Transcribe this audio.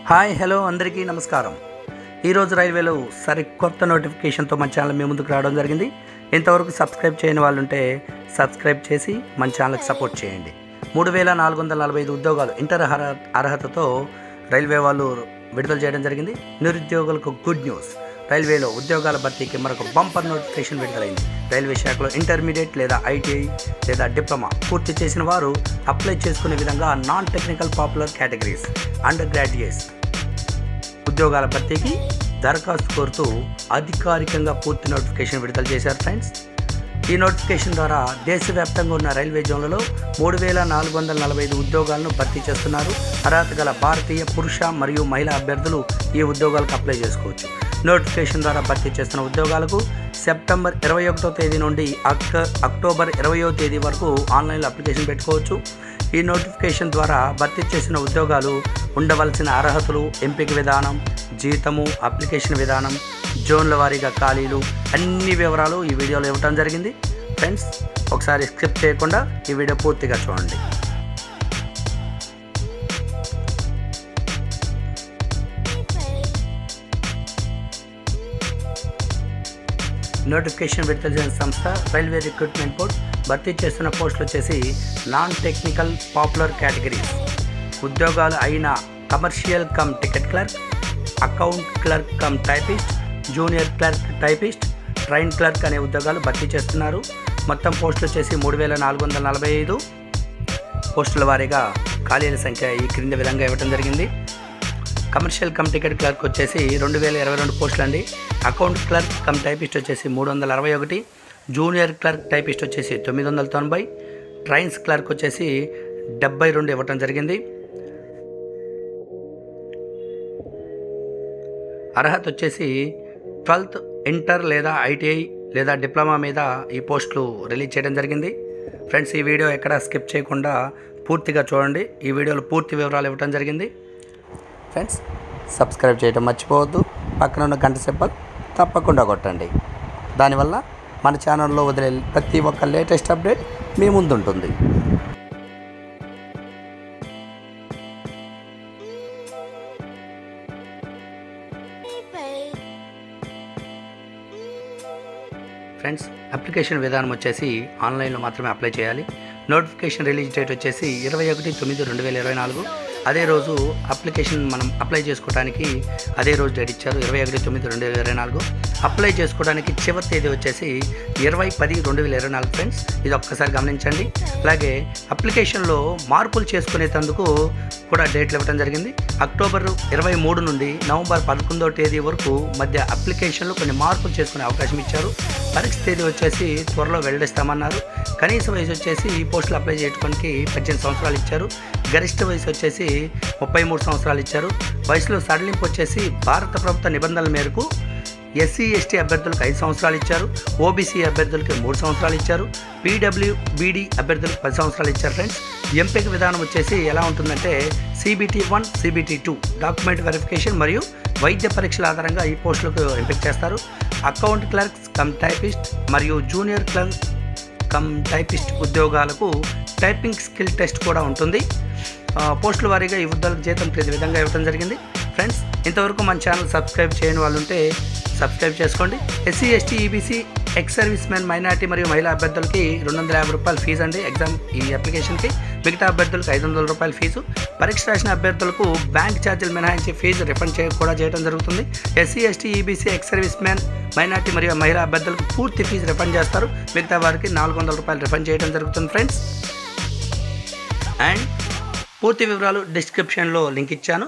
Hi hello అందరికీ నమస్కారం. ఈరోజు రైల్వేలో సరికొత్త నోటిఫికేషన్తో మన ఛానల్ మీ ముందుకు రావడం జరిగింది. ఇంతవరకు సబ్స్క్రైబ్ చేయని వాళ్ళు ఉంటే సబ్స్క్రైబ్ చేసి మన ఛానల్కి సపోర్ట్ చేయండి. 3445 ఉద్యోగాలు ఇంటర్ అర్హతతో రైల్వే వాళ్ళు విడుదల చేయడం జరిగింది. నిరుద్యోగులకు గుడ్ న్యూస్. రైల్వేలో ఉద్యోగాల భర్తీకి మరొక బంపర్ నోటిఫికేషన్ విడుదలైంది. రైల్వే శాఖలో ఇంటర్మీడియట్ లేదా ఐటీఐ లేదా డిప్లొమా పూర్తి చేసిన వారు అప్లై చేసుకునే విధంగా non technical popular categories under graduates ఉద్యోగాల భర్తీకి దరఖాస్తు కోరుతూ అధికారికంగా పూర్తి నోటిఫికేషన్ విడుదల చేశారు ఫ్రెండ్స్. ఈ నోటిఫికేషన్ ద్వారా దేశవ్యాప్తంగా ఉన్న రైల్వే జోన్లలో 3445 ఉద్యోగాలను భర్తీ చేస్తున్నారు. అర్హత గల భారతీయ పురుష మరియు మహిళా అభ్యర్థులు ఈ ఉద్యోగాలకు అప్లై చేసుకోవచ్చు. నోటిఫికేషన్ ద్వారా భర్తీ చేస్తున్న ఉద్యోగాలకు సెప్టెంబర్ 21వ తేదీ నుండి అక్టోబర్ 20వ తేదీ వరకు ఆన్లైన్లో అప్లికేషన్ పెట్టుకోవచ్చు. ఈ నోటిఫికేషన్ ద్వారా భర్తీ చేసిన ఉద్యోగాలు ఉండవలసిన అర్హతలు, ఎంపిక విధానం, జీతము, అప్లికేషన్ విధానం, జోన్ల వారీగా ఖాళీలు అన్ని వివరాలు ఈ వీడియోలో ఇవ్వడం జరిగింది. ఫ్రెండ్స్, ఒకసారి స్కిప్ చేయకుండా ఈ వీడియో పూర్తిగా చూడండి. నోటిఫికేషన్ విడుదల చేసిన సంస్థ రైల్వే రిక్రూట్మెంట్ బోర్డ్. భర్తీ చేస్తున్న పోస్టులు వచ్చేసి నాన్ టెక్నికల్ పాపులర్ కేటగిరీస్ ఉద్యోగాలు అయిన commercial come ticket clerk, account clerk cum typist, junior clerk typist, train clerk అనే ఉద్యోగాలు భర్తీ చేస్తున్నారు. మొత్తం పోస్టులు వచ్చేసి 3445. పోస్టుల వారీగా ఖాళీల సంఖ్య ఈ క్రింది విధంగా ఇవ్వడం జరిగింది. కమర్షియల్ కమ్ టికెట్ క్లర్క్ వచ్చేసి 2022 పోస్టులు అండి. అకౌంట్ క్లర్క్ కమ్ టైపిస్ట్ వచ్చేసి 361, జూనియర్ క్లర్క్ టైపిస్ట్ వచ్చేసి 990, ట్రైన్స్ క్లర్క్ వచ్చేసి 72 ఇవ్వటం జరిగింది. అర్హత వచ్చేసి 12th ఇంటర్ లేదా ఐటీఐ లేదా డిప్లొమా మీద ఈ పోస్టులు రిలీజ్ చేయడం జరిగింది. ఫ్రెండ్స్, ఈ వీడియో ఎక్కడ స్కిప్ చేయకుండా పూర్తిగా చూడండి. ఈ వీడియోలో పూర్తి వివరాలు ఇవ్వడం జరిగింది. ఫ్రెండ్స్, సబ్స్క్రైబ్ చేయడం మర్చిపోవద్దు. పక్కన ఉన్న గంట సింబల్ తప్పకుండా కొట్టండి. దానివల్ల మన ఛానల్లో వదిలే ప్రతి ఒక్క లేటెస్ట్ అప్డేట్ మీ ముందు ఉంటుంది. ఫ్రెండ్స్, అప్లికేషన్ విధానం వచ్చేసి ఆన్లైన్లో మాత్రమే అప్లై చేయాలి. నోటిఫికేషన్ రిలీజ్ డేట్ వచ్చేసి 21/9/2024. అదే రోజు అప్లికేషన్ మనం అప్లై చేసుకోవడానికి అదే రోజు డేట్ ఇచ్చారు, 21/9/2024. అప్లై చేసుకోవడానికి చివరి తేదీ వచ్చేసి 20/10/2024. ఫ్రెండ్స్, ఇది ఒక్కసారి గమనించండి. అలాగే అప్లికేషన్లో మార్పులు చేసుకునేందుకు కూడా డేట్లు ఇవ్వడం జరిగింది. అక్టోబర్ 23 నుండి నవంబర్ 11వ తేదీ వరకు మధ్య అప్లికేషన్లో కొన్ని మార్పులు చేసుకునే అవకాశం ఇచ్చారు. పరీక్ష తేదీ వచ్చేసి త్వరలో వెల్లడిస్తామన్నారు. కనీస వయసు వచ్చేసి ఈ పోస్టులు అప్లై చేయడానికి 18 సంవత్సరాలు ఇచ్చారు. గరిష్ట వయసు వచ్చేసి 33 సంవత్సరాలు ఇచ్చారు. వయసులో సడలింపు వచ్చేసి భారత ప్రభుత్వ నిబంధనల మేరకు ఎస్సీ ఎస్టీ అభ్యర్థులకు 5 సంవత్సరాలు ఇచ్చారు. ఓబీసీ అభ్యర్థులకి 3 సంవత్సరాలు ఇచ్చారు. పీడబ్ల్యూబీడీ అభ్యర్థులకు 10 సంవత్సరాలు ఇచ్చారు. ఫ్రెండ్స్, ఎంపిక విధానం వచ్చేసి ఎలా ఉంటుందంటే CBT1, CBT2 డాక్యుమెంట్ వెరిఫికేషన్ మరియు వైద్య పరీక్షల ఆధారంగా ఈ పోస్టులకు ఎంపిక చేస్తారు. అకౌంట్ క్లర్క్స్ కమ్ టైపిస్ట్ మరియు జూనియర్ క్లర్క్ కమ్ టైపిస్ట్ ఉద్యోగాలకు టైపింగ్ స్కిల్ టెస్ట్ కూడా ఉంటుంది. పోస్టుల వారీగా ఈ ఉద్యోగాలకు జీతం ప్రతి విధంగా ఇవ్వడం జరిగింది. ఫ్రెండ్స్, ఇంతవరకు మన ఛానల్ సబ్స్క్రైబ్ చేయని వాళ్ళు ఉంటే సబ్స్క్రైబ్ చేసుకోండి. SC ST EBC ex service men minority మరియు మహిళా అభ్యర్థులకి 250 రూపాయలు ఫీజు అండి ఎగ్జామ్ ఈ అప్లికేషన్కి. మిగతా అభ్యర్థులకు 500 రూపాయల ఫీజు. పరీక్ష రాసిన అభ్యర్థులకు బ్యాంక్ ఛార్జీలు మినహాయించి ఫీజు రిఫండ్ కూడా చేయడం జరుగుతుంది. SC ST EBC ex service men minority మరియు మహిళా అభ్యర్థులకు పూర్తి ఫీజు రిఫండ్ చేస్తారు. మిగతా వారికి 400 రూపాయలు రిఫండ్ చేయడం జరుగుతుంది. ఫ్రెండ్స్, అండ్ పూర్తి వివరాలు డిస్క్రిప్షన్లో లింక్ ఇచ్చాను.